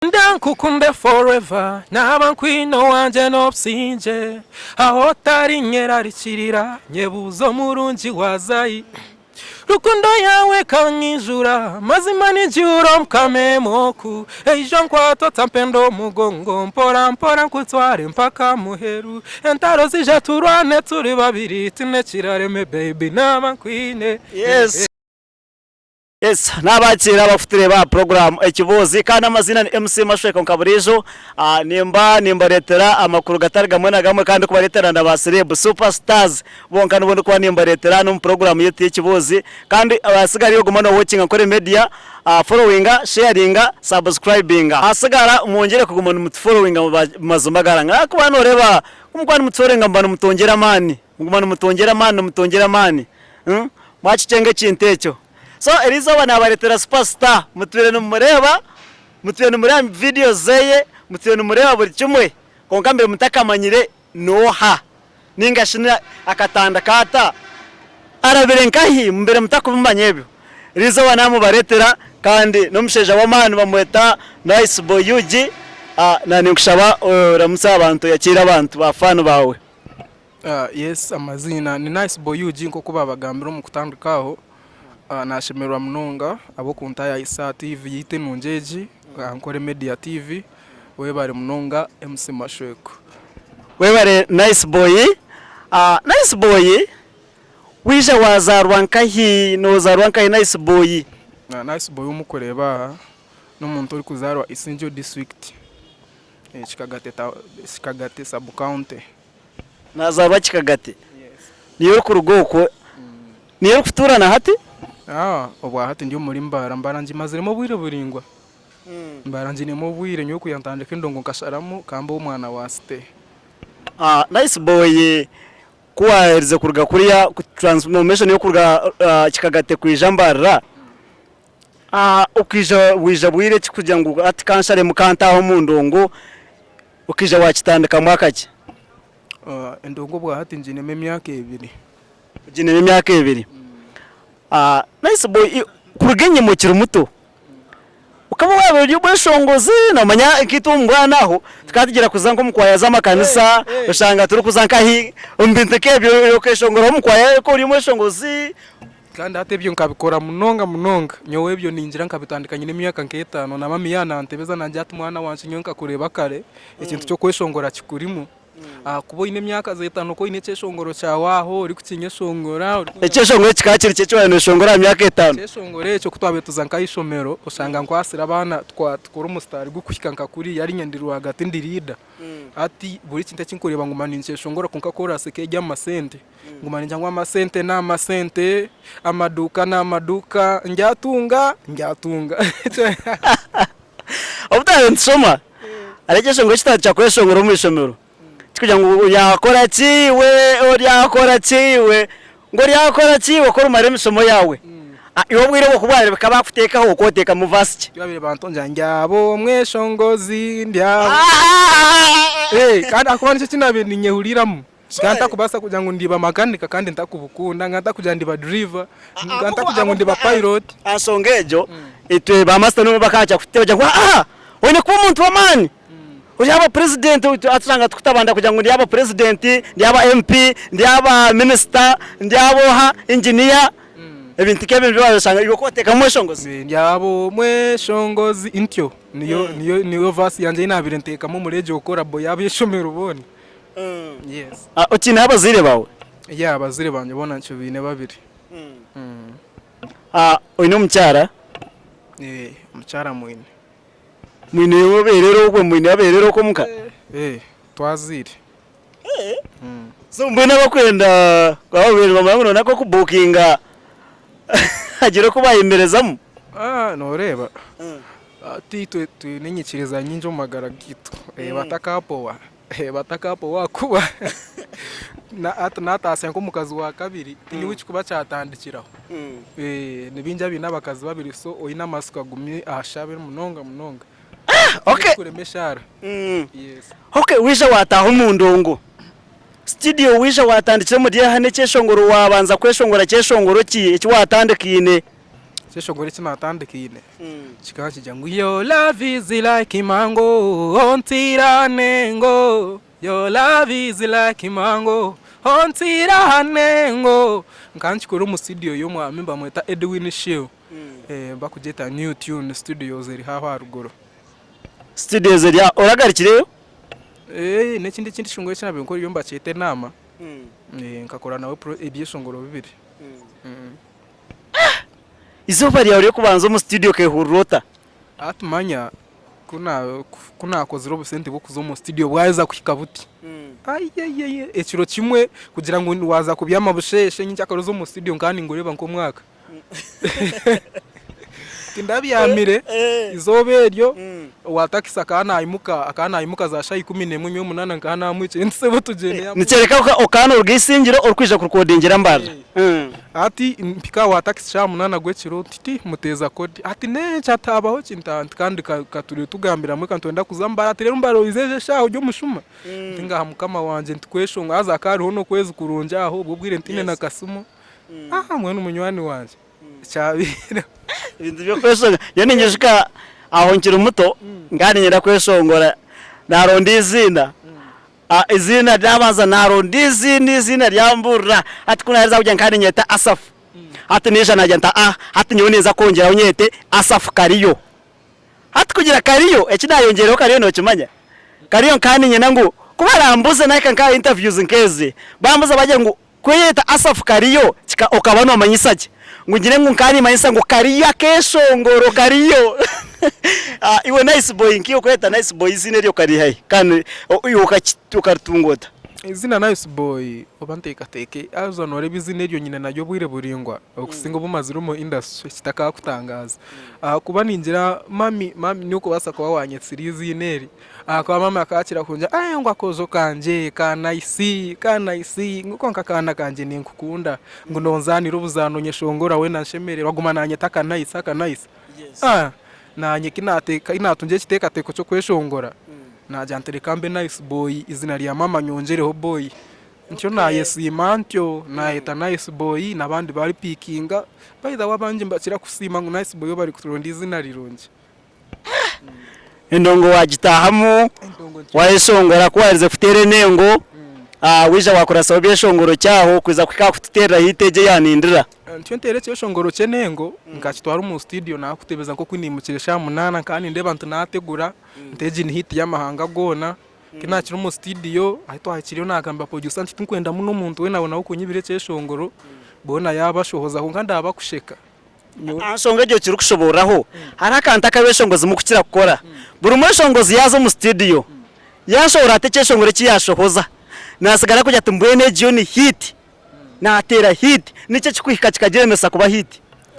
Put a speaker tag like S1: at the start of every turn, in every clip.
S1: Ndankukumbe forever nabankwino wanje nopsinje aho tari nkera rikirira nyebuzo murungi wazayi rukundo yawe kankijura mazima nijuro mkamemoku ejo nkwato tampendo mugongo mpora nkutware mpaka muheru entaro zije turwane turi babiri tinekirareme baby nabankwine.
S2: Yes, nabakira abafutire ba program ekibozi kandi amazina ni MC Mashweka Nkaburijo. Nimba retera amakuru gatari gamwe na gamwe kandi kubaretera nda ba celeb superstars bonka nubundi kwa nimba retera no program yetu ekibozi kandi abasigara yo gumana watching akore media followinga sharinga subscribinga asigara umwongere kugumana mutfollowinga mazumagara ngako banoreba umkwani mutforenga mbana mutongera mani mwachicenge chintecho. So erizo bana baretera superstar mutwire numureba video zeye mutwire numureba buri kimwe konka mbere mutakamanyire noha ningashina akatanda kata arabirenkahi mbere mutakumanya ebyo erizo bana mu baretera kandi nomusheja w'amani bamweta Nice Boy UG na ninkushaba ramusa abantu yakira abantu bafano bawe.
S1: Yes, amazina ni Nice Boy UG nko kuba bagambira mu kutandikaho. Nashemerwa munonga abo kuntaya Isa TV yite nunjeji ankore Media TV webare munonga MC Mashweko
S2: webare Nice Boy. Nice Boy wije wazarwa nkahi Nice Boy.
S1: Nice Boy umukoreba n'umuntu uri kuzarwa Isinjo district Kikagate sub county
S2: nazarwa Kikagate. Niyo ku rugoko niyo kuturana hati
S1: obwa hati ndiyo muri mbarangi maziremo bwire buringwa mbarangi nemo bwire nyo kuyantandika indongo nkasharamu kamba umwana wasite.
S2: Nice Boy kuwahereze kuruga kuriya transformation yo kuruga Kikagate kwijambarra ukija wija bwire kugira ngo ati kanshare mukantaho mu ndongo ukija wakitandika mwakaki
S1: indongo bwa hati njineme myaka
S2: 2 Nice Boy kurugenye mu kiri muto ukaba wabiri ubweshongozi namanya ikitu mbwanaho tukatigira kuzanko mukwaya z'amakanisa ushanga turi kuzankahi umbinteke byo yokeshongora mukwaya ko uri mweshongozi
S1: kandi atebyo nkabikora munonga nyowe byo ninjira nkabitandikanye n'imyaka nk'etano na mami yanantebeza nanjye atumwana wanje nyonka kureba kare ikintu cyo kweshongora kikurimo kubo ine myaka zetano ko ine ceshongoro cyawaho uri kukinyeshongora
S2: eceshongoro kikakiri cyo neshongora myaka 5
S1: ceshongore cyo kutwabe tuzanka ishomero usanga nkwasira abana twakora umusitari gukushyikanka kuri yari nyandiru hagati ndirida ati buri kintu cyinkureba ngumana inceshongora kunka kora seke jya amasente ngumana njangwa amasente na amasente amaduka njyatunga
S2: obutaye nsoma arekeshongoro kitachakweshongoro mu ishomero kugira ngo yakora kiwe ko rumare misomo yawe iyo bwire bo kubare bakaba kutekaho ukoteka mu vasiki
S1: babire bantonja njyabo mweshongozi ndyabo kandi akubona icyo kinabiri nyehuriramo nganta kubasa kugira ngo ndiba makanika kandi ntakubukunda nganta kugira ndiba driver nganta kugira ngo ndiba pilot
S2: asongejo itwe ba master no bakacha kuteba wene kuba umuntu wa mani ujaba president atsanga tukutabanda kugira ngo ndiyaba president ndiyaba MP ndiyaba minister ndiyabo engineer ebintu kebe byabashanga iyo koteka mweshongozi
S1: ndiyabo mweshongozi intyo niyo verse yanje inabire ntekamo mureje ukora boy yabishomera ubone. Yes.
S2: Ukina abazire bawe?
S1: Abazire banje bona nco bine babiri.
S2: Uino mchara?
S1: Mchara mwine.
S2: Mwine woberero ko mwine aberero ko muka
S1: twazire
S2: so mbona bakwenda kwabere bamwe nako kubukinga agire ko bayimerezamo
S1: noreba ati twe ninyikiriza nyinjo magara gitu batakapo wakuba na atasenko mukazi wa kabiri niwiki kuba cyatandikiraho nibinja binabakazi babiri so oyina masuka gumye ahashabe munonga
S2: okay
S1: kuremeshara. Yes.
S2: Okay wisha wataho mu ndongo studio wisha watandikire mu diye hane cyeshongoro wabanza kweshongora cyeshongoro ki watandikine
S1: cyeshongore kinatandikine kikaba kijya ngo your love is like mango ontiranengo your love is like mango ontiranengo nkanchikora mu studio yo mwami bamweta Edwin Shew bakugeta New Tune Studios eri haho haruguru
S2: studios eri oragarikireyo
S1: n'ikindi shongore cyanabe nkora iyo mbacete nama nkakora nawe ibyeshongoro bibiri
S2: izo bari yawe kubanza mu studio ke hurota
S1: atumanya kuna kozero busente bwo kuzo mu studio bwaza kwikabuti ayeye ekiro kimwe kugira ngo waza kubyama busheshe nyicyakaro zo mu studio ngani ngoreba nko mwaka tindabyamire izoberyo watakisa akana imuka za shayi 11 nkana mwice nsebo tugene
S2: nicereka okana urwisingiro urkwije kukodingira mbara
S1: ati mpika watakisa sha 8 gwekiro titi muteza kodi ati ne cyatabaho kintanti kandi katuri tugambira mwe kantwenda kuzambara ati rero mbaro izeje sha ujyo mushuma tinga mukama wanje ntikweshonga aza kari hono kwezi kurunja aho bubwire ntine na kasumo mwe n'umunywani wanje cyabira
S2: ibintu byo kweshonga yo ninjishika aho nkiri muto ngani nyira kweshongora naronda izina ryabanza naronda izina ryambura ati kuna heza kujya nkani nyeta Asafu ati nisha najya ati nyo neza kongera unyete Asafu Kariyo ati kugira Kariyo ekinayongereho Kariyo no kimanya Kariyo nkani nyina ngo kuba rambuze naka nka interviews nkeze bambuza bajya ngo kwiyeta Asafu Kariyo kika okabano manyisake ngo ngire ngo nkani manyisa ngo Kariyo keshongoro Kariyo iwe nice boy nkiyo kweta nice boy izina ryo kari hayi kandi ukartungota
S1: izina nice boy obanteka teke azanore bizine ryo nyine najyo bwire buringwa okusinga bumaziro mu industry kitaka kutangaza kuba ningira mami nuko basa kwa wanyetsiri izineri kwa mama akakira kunja ngo akozo kanje kana isi nguko nkakana kanje ninkukunda ngo nonzanira ubuzanonye shongora we nanshemere baguma nanyetaka nice nanye kinateka inatunje kiteka teko cyo kweshongora najantere kambe nice boy izina rya mama nyongereho boy ntyo naye simantyo nayeta nice boy nabandi bari pikinga bayida wabanje mbakira kusima ngo nice boy bari kuturonda izina rirunje
S2: indongo wagitahamu wayeshongora kwarize kutere nengo wija wakora sababu yeshongoro cyaho kwiza kwikakutera hitege yanindira
S1: ntyo ntereke yeshongoro cyenengo ngakitwara mu studio nakutebeza nko kwinimukire sha 8 kandi ndeba ntunategura nteje ni hit y'amahanga gona kinakira mu studio ahito hakiriyo nagamba producer ntitunkwenda muno muntu we nabona uko nyibire cyeshongoro bona yabashohoza ko kandi abakusheka
S2: ashonga ryo kiri kushoboraho harakanta kabeshongozi mu kukira gukora buri mweshongozi yazo mu studio yashobora atekeshongoro kiyashohoza nasigara kujya tumbwene John hit natera hit nicyo kikwika kikageremesa kuba hit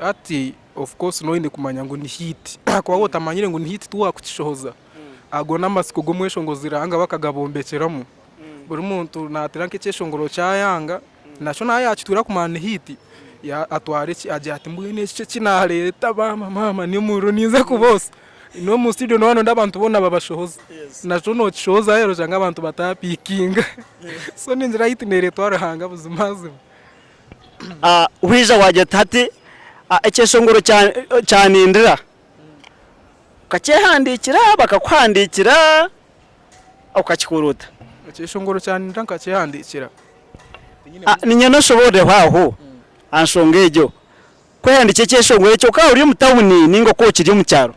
S1: ati of course no ine kumanya ngo ni hit kwa wota manyire ngo ni hit tuwa kukishohoza agona amasiko go mweshongozi ranga bakagabombekeramo buri muntu natera nk'ekeshongoro cyayanga naco nayakitura kumana hit ya atware ki aje ati mbwene cyo kinareta mama ni muro niza kubose no mu studio no hano ndabantu bona babashohoza naco no kishohoza rero cyangwa abantu batapikinga so ninzira yitinere twarahanga buzimaze
S2: wija wajya hati ekeshongoro cyane indira kacehandikira bakakwandikira ukakikuruta
S1: ekeshongoro cyane indira kacehandikira
S2: ninye no shobode haho anshongejo kwandike ekeshongoro cyo ka uri mu town ningo ko kiri mu cyaro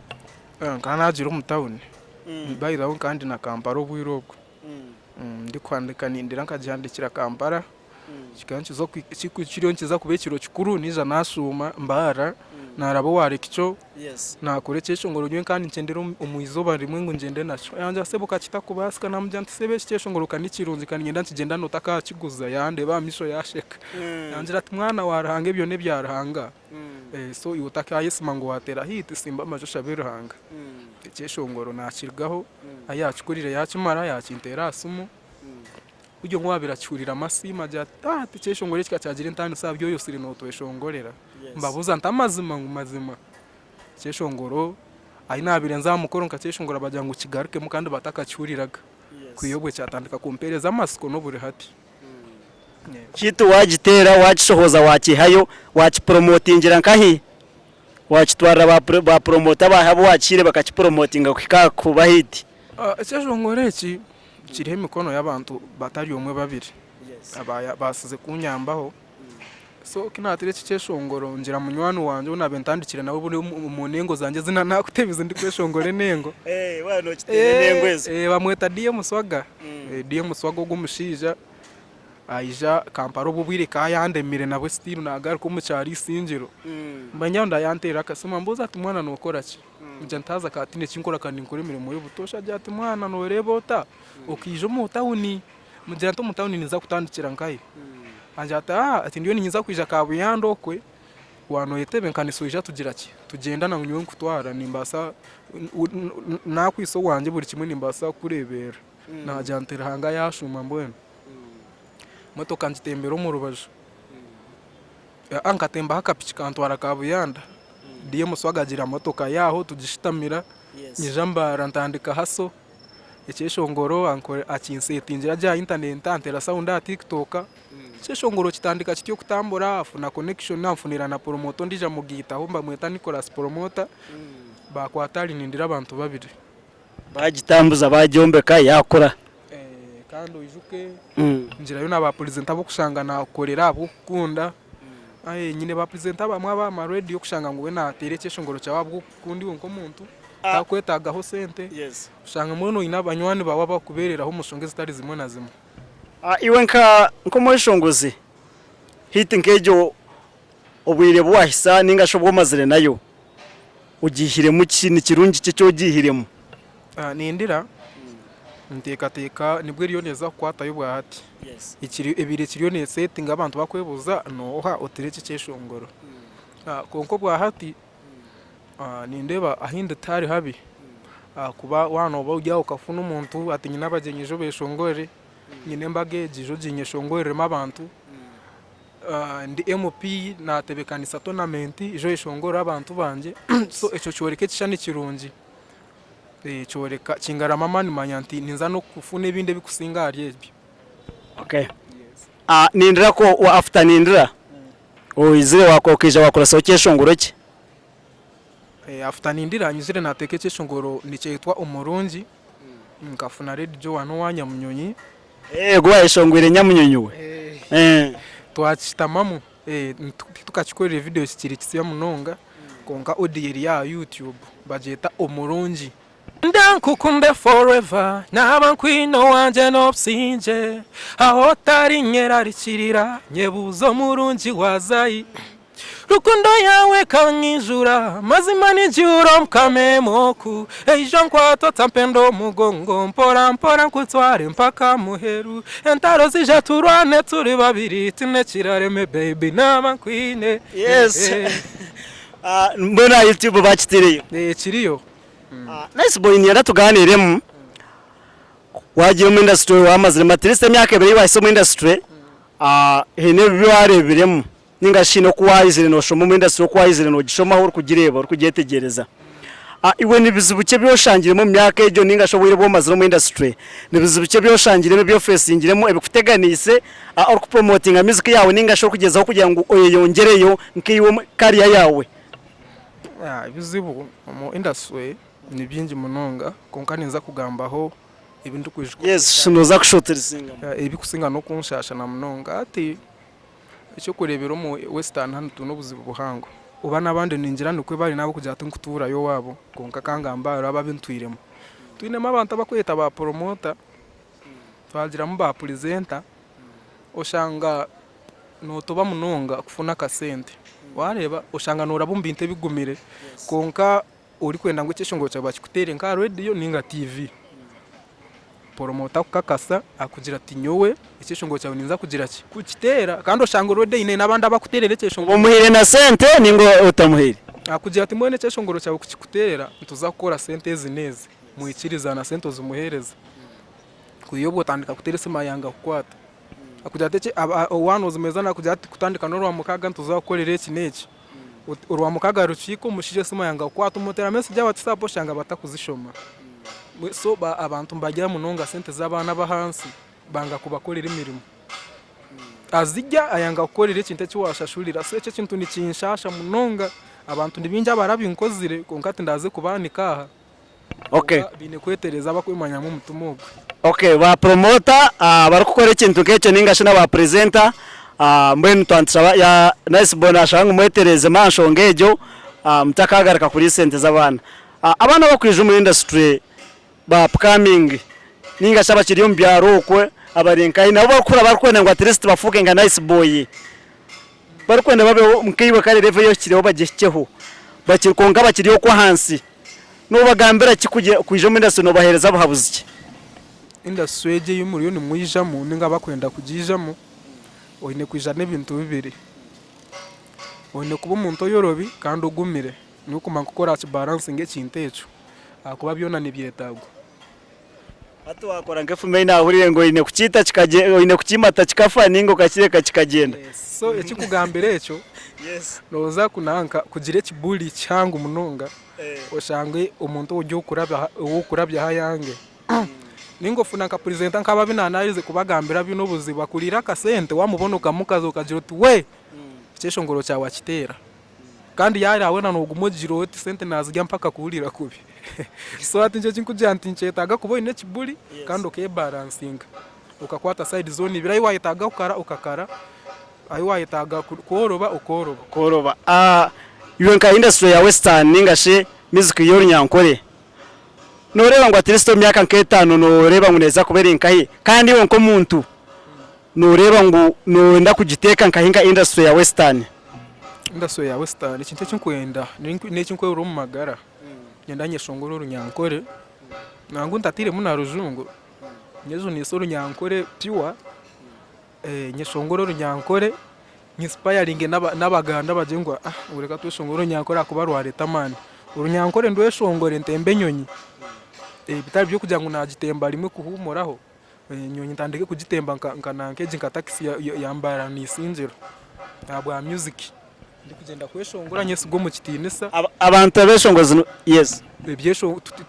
S1: kana ajira mu town bayiraho kandi na Kampala obwirobwo ndi kwandika nindira nkajihandikira Kampala kikanchi zo kikiriyo nkiza kubekiro kikuru niza nasuma mbara narabo warekicho nakore cyeshongoro nyo kandi ncendera umuizoba rimwe ngo ngende naco yanje sebuka kitakubasika namujya nsebe cyeshongoro kandi kirunzi kandi ngenda nkigenda notaka kiguza yande ba misho yasheka yanje ati mwana warahanga ibyo ne byarahanga so iwutaka yesima ngo watera hit simba amajosha birahanga cyeshongoro nakirgaho ayacukurire yakimara yakintera asumu ujyo ngwabira cyurira amasima jya cyeshongoro kikacagira intano sabyo yose iri notweshongorera mbabuza ntamazima ngo mazima cyeshongoro ari nabirenza mukoro nkaceshongora bajya ngo kigaruke mu kandi batakacyuriraga kuyobwe cyatandika kumpereza amasiko no buri hati
S2: kitu wagitera wagishohoza wakihayo wakipromotingira nkahi wakitwara ba promota bahabo wakire bakakipromotinga kuba hit.
S1: Ekijongore eki kiriho emikono y'abantu batari omwe babiri basize kunyambaho. So kinatire kikeshongoro ngira munywani wanje unabe ntandikire nawe buri mu nengo zanje zina nakutebize ndi kweshongore nengo
S2: wano kitene nengo ezo
S1: bamweta DM Swaga DM Swaga ogumushija aija Kampala obubwire kayandemire nabwe still nagaruka mu cyari isingiro mbanyanda yantera akasoma mbuza ati mwana nokora ki nje ntaza katine kinkora kandi nkore imirimo y'ubutosha ati mwana norebota ukije mu tawuni mugira nto mu tawuni niza kutandikira nkaye anjata ati ndiyo ninyiza kwija kabuyando kwe wano yetebe nkanisuija tugira ki tugenda na nyungu kutwara nimbasa nakwiso wanje buri kimwe nimbasa kurebera na jantera hanga yashuma mbwene motoka njitembero mu rubaje ankatemba hakapichi kantwara kabuyanda ndiye muswagagira motoka yaho tugishitamira njamba rantandika haso ekeshongoro ankore akinsetingira ja internet antera sound ya TikTok ekeshongoro kitandika kityo kutambura afuna connection nafunira na promoter ndija mugita homba mweta Nicholas promoter bakwatali nindira abantu babiri
S2: bagitambuza bajombeka yakora
S1: kandi ujuke ngira yo naba presenter bo kushanga na korera abo kunda nyine ba presenter bamwe aba radio kushanga ngo we na terekeshongoro cyabwo kundi wonko muntu takwetagaho sente ushanga muno inabanywani bawa bakubereraho umushonge zitari zimwe na zimwe
S2: iwe nko mwishongozi hiti nkejo obwire bwahisa ninga shobwo mazire nayo ugihire mu kintu kirungi cyo gihiremo
S1: nindira nteka nibwo riyo neza kwatayo bwahati ikiri ebire kiriyo ne setting abantu bakwebuza noha otereke cyeshongoro konko bwahati nindeba ahinde tari habi kuba wano bawujya ukafuna umuntu ati nyina bagenyejo beshongore nyine mbage jijo jinyeshongore mabantu ndi MP natebekanisa tournament ijo ishongora abantu banje so eco cyoreke kishani kirungi cyoreka kingarama mani manyanti ninza no kufuna ibinde bikusinga aryebi
S2: okay nindira ko wa after nindira izire wakokija wakora sokeshongoro ki
S1: after nindira nyizire nateke cyeshongoro nicetwa umurungi nkafuna red jo wano wanya munyonyi
S2: gwa ishongwire nyamunyonyi
S1: twachitamamu tukachikorera video kikiri kisiya munonga konka audio ya YouTube bajeta umurungi ndankukunde forever nabankwino wanje nopsinje aho tari nyera rikirira nyebuzo murungi wazayi rukundo yawe kanyijura mazima nijuro mkamemoku ejo nkwato tampendo mugongo mpora nkutware mpaka muheru entaro zija turwane turi babiri tine kirareme baby nabankwine
S2: mbona YouTube bakitiriyo
S1: kiriyo
S2: nice boy ni yaratuganiremo wagiye mu industry wamazire matriste myaka ebiri wahise mu industry hene biwareberemo ningashino kuwayizire no shomo mu industry kuwayizire no gishoma aho kugireba kugetegereza iwe nibizibuke byoshangiremo myaka ejo ningashobore bo mazire mu industry nibizibuke byoshangiremo byo facingiremo ebikuteganise or ku promoting music yawe ningasho kugezaho kugira ngo oyongereyo nkiwe career yawe
S1: ibizibu mu industry ni byingi munonga konka ninza kugambaho ibintu kwijiko
S2: noza kushoterisinga
S1: ibikusinga no kunshasha na munonga ati icyo kurebera mu western hano tunobuzibu buhango uba nabandi ningira nukwe bari nabo kujya tunkutura yo wabo konka kangamba ababintwiremo twinema abantu abakweta ba promoter twagira mu ba presenter oshanga no toba munonga kufuna kasente wareba oshanga norabumbinte bigumire konka uri kwenda ngo cyeshongo cyaba kikutere nka radio ninga TV promoter kukakasa akugira ati nyowe icyeshongo cyawe ninza kugira ki kukitera kandi oshanga radio ine nabandi abakuterere cyeshongo
S2: umuhire na sente ningo utamuhire
S1: akugira ati mwene cyeshongoro cyawe kukikuterera ntuzakora sente zineze muikiriza na sente zumuhereza kuyobo tandika kuterese mayanga kukwata akugira ati wano zimezana akugira ati kutandika no rwamukaga ntuzakorera iki neki urwamukaga ruciko mushije sima yanga kwata umutera message WhatsApp oshanga batakuzishoma so abantu mbagira munonga sente z'abana bahansi banga kubakorera imirimo azijya ayanga gukorera ikintu cy'washashurira so icyo kintu ni kinshasha munonga abantu nibinja barabinkozire konka ati ndaze kubanika aha
S2: okay
S1: bine kwetereza bakwimanyamo umutumo
S2: okay ba promoter bari gukora ikintu kecyo ningashe n'aba presenter mbene twantsaba ya nice bona shanga mwetereze manshongejo mutakagaraka kuri sente z'abana abana bakwije muri industry ba upcoming ningashe abakiri mu byaro kwe abarenkayi nabo bakura barkwenda ngo at least bafuke nga nice boy barkwenda babe mkiwe kare level yo kiriho bagekeho bakirkonga bakiriyo ko hansi no bagambira kikuje kwije mu industry no bahereza bahabuze
S1: industry ye y'umuriyo ni mwijamo ninga bakwenda kujijamo oyine kwijana ibintu bibiri oyine kuba umuntu yorobi kandi ugumire nuko mankukora balancing ekintecho akuba byona nibyetago
S2: Hatu wakora ngefume na huriye ngo ine kuchita chikaje ine kuchimata chikafa ningo kachireka chikagenda.
S1: So ekikugambira echo
S2: Yes.
S1: noza kunanka kugire kibuli cyangu munonga oshange umuntu ujyo kurabya hayange ningo funanka presenter nkaba binanarize kubagambira bino buziba kurira kasente wamubona ukamukazo ukagira uti we cyeshongoro cyawe kitera kandi yari abona no gumugiro oti sente nazijya mpaka kuhurira kubi so ati nje kinkujya anti nchetaga kubo ine kibuli kandi okay balancing ukakwata side zone birayi wayitaga ukakara ayo wayitaga koroba
S2: yuenka industry ya western ningashe music y'Orunyankore noreba ngo atiristo myaka nk'etano noreba ngo neza kubera inkahi kandi wonko muntu noreba ngo nenda kugiteka nkahinga industry ya western
S1: ikintu cy'inkwenda n'ikinkwe uri mu magara nyendanye shongoro Runyankore nangu ntatire muna rujungu nyezo ni soro Runyankore pure nyeshongoro Runyankore inspiring n'abaganda bagengwa ureka tweshongoro Runyankore akuba rwareta mani Runyankore ndweshongore ntembe nyonyi bitari byo kugira ngo nagitemba rimwe kuhumuraho nyonyi ntandike kugitemba nkananke jinka taxi yambara nisinjiro abwa music ndi kugenda kweshongora nyese ubwo mu kitinisa
S2: abantu abeshongoza yes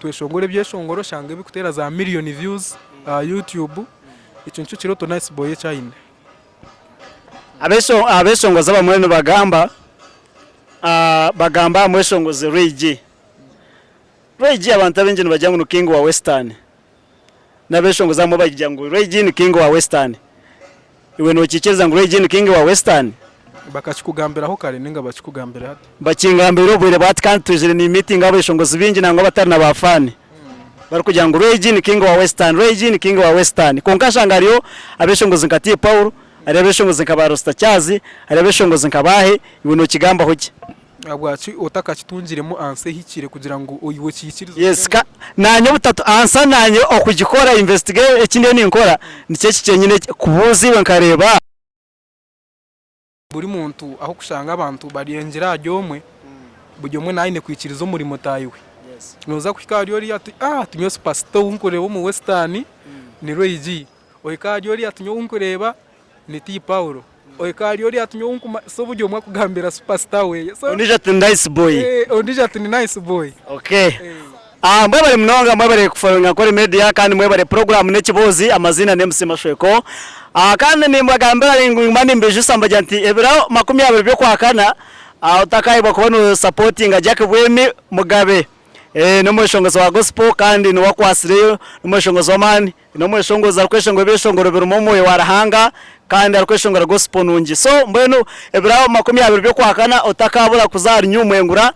S1: tweshongore byeshongoro shange bikutera za million views YouTube icyo ncyo kiroto nice boy cyane abeshongoza bamwe
S2: bagamba mweshongoze Ray G abantu abenje bajya ngo king wa western nabeshongoza mo bajya ngo Ray G ni king wa western iwe no kikeza ngo Ray G ni king wa western
S1: bakakikugambiraho kare ninga bakikugambira hati
S2: bakingambira obwire batkantuje ni meeting abeshongoza bingi nango batari na bafani bari kugira ngo Ray G ni king wa western konka shangariyo abeshongoza nkati Paul ari abeshongoza nkabarosta cyazi ari abeshongoza nkabahe iwe no kigamba hoki
S1: abwaci utakakitungiremo anse hikire kugira ngo uyiwe kikirizo
S2: yes nanyo butatu ansa nanyo okugikora investigate ekindi ni nkora nicyo cyenyine kubuzi nkareba
S1: buri muntu aho kushanga abantu bariyengera ajyomwe bujyomwe nayine kwikirizo umurimo tayiwe noza kwikariyo ati tunyo superstar unkureba mu western ni Ray G oyikariyo ati nyo unkureba ni T Paulo oyikariyo ati nyo unkuma so bujyomwe kugambira superstar we so
S2: ondije ati nice boy okay mwe bari mnonga mwe bari kufollow kuri media kandi mwe bari program n'ekibozi amazina nemusema shweko kandi ni mbagambira ngumani mbeje samba janti ebira 20 byo kwakana utakayibwa kubona supporting Jack Bwemi Mugabe no mweshongozo wa gospel kandi no wakwasireyo no mweshongozo wa mani no mweshongozo arkweshongo beshongoro birumomo warahanga kandi arkweshongora gospel nungi so mbeno ebira 20 byo kwakana utakabura kuzari nyumwengura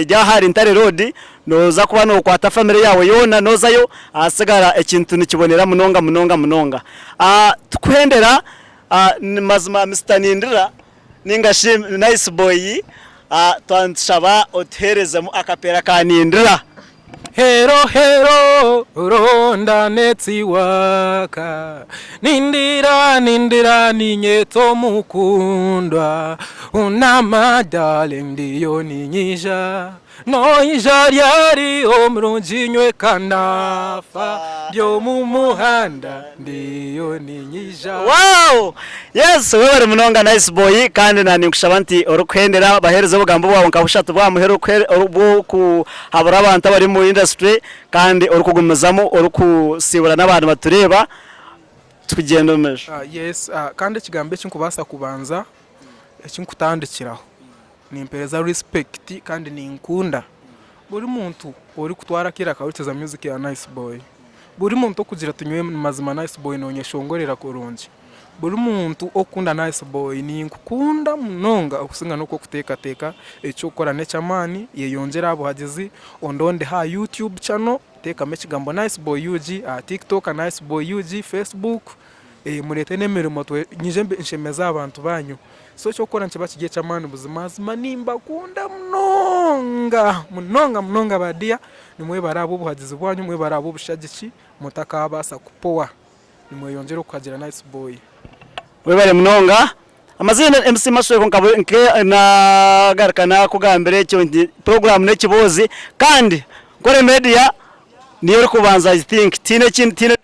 S2: jya hari Ntare Road noza kuba no kwata family yawe yona nozayo asigara ekintu nikibonera munonga tukwendera mazima Mr Nindira ningashim nice boy twanshaba otereza mu akapera kanindira
S1: hero ronda netsiwaka nindira ninyeto mukundwa unama darling ndiyo ninyisha no ijaryari omrunjinywe kanafa byo mu muhanda ndiyo ninyisha
S2: wow yes wewe munonga nice boy kandi nani kushabanti orukwendera bahereza bugambo bwabo nkabushatu bwa muhero ku habura abantu bari mu industry kandi orukugumizamo orukusibura n'abantu batureba tugenda meje
S1: yes kandi kigambe cyo kubasa kubanza ekinkutandikiraho nimpereza respect kandi ninkunda buri muntu uri kutwara kira kawukiza music ya Nice Boy buri muntu kugira tunywe mazima Nice Boy nonyeshongorera kurungi buri muntu okunda Nice Boy ninkukunda munonga okusinga nuko kuteka echo ukora nechamani yeyongera abo hagezi ondonde ha YouTube channel teka mechigambo Nice Boy UG TikTok Nice Boy UG Facebook murete nemirimo nyije nshemeza abantu banyu so cyo kora nkiba kigiye chamani buzimazima nimba kunda munonga badia nimwe barabo buhagizi bwanyu mwe barabo bushagiki mutakabasa kupowa nimwe yongera ukagira Nice Boy
S2: webare munonga amazina MC Masweko nke na garukana kugambere cyo program ne kibozi kandi kore media niyo kubanza I think tine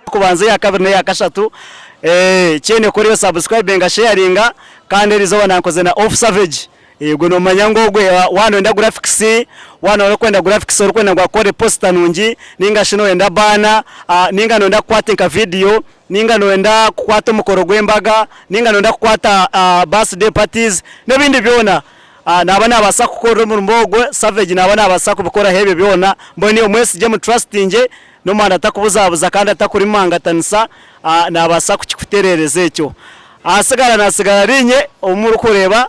S2: kubanza ya kabiri ya kashatu cyene kuri subscribe nga sharing kandi rizo banankoze na Off Savage yego no manyangogwe wano enda graphics wano urikwenda graphics urikwenda ngwa kore poster nungi ninga shino enda bana ninga no enda kwatinka video ninga no enda kwata mukoro gwembaga ninga no enda kwata birthday parties nebindi byona nabana abasa gukora mu mbogwe Savage nabana abasa kubikora hebe byona mbone umwese je mu trustinge no mwana atakubuzabuza kandi atakurimangatanisa nabasa kukikuterereza ecyo asigara nasigara rinye umuru kureba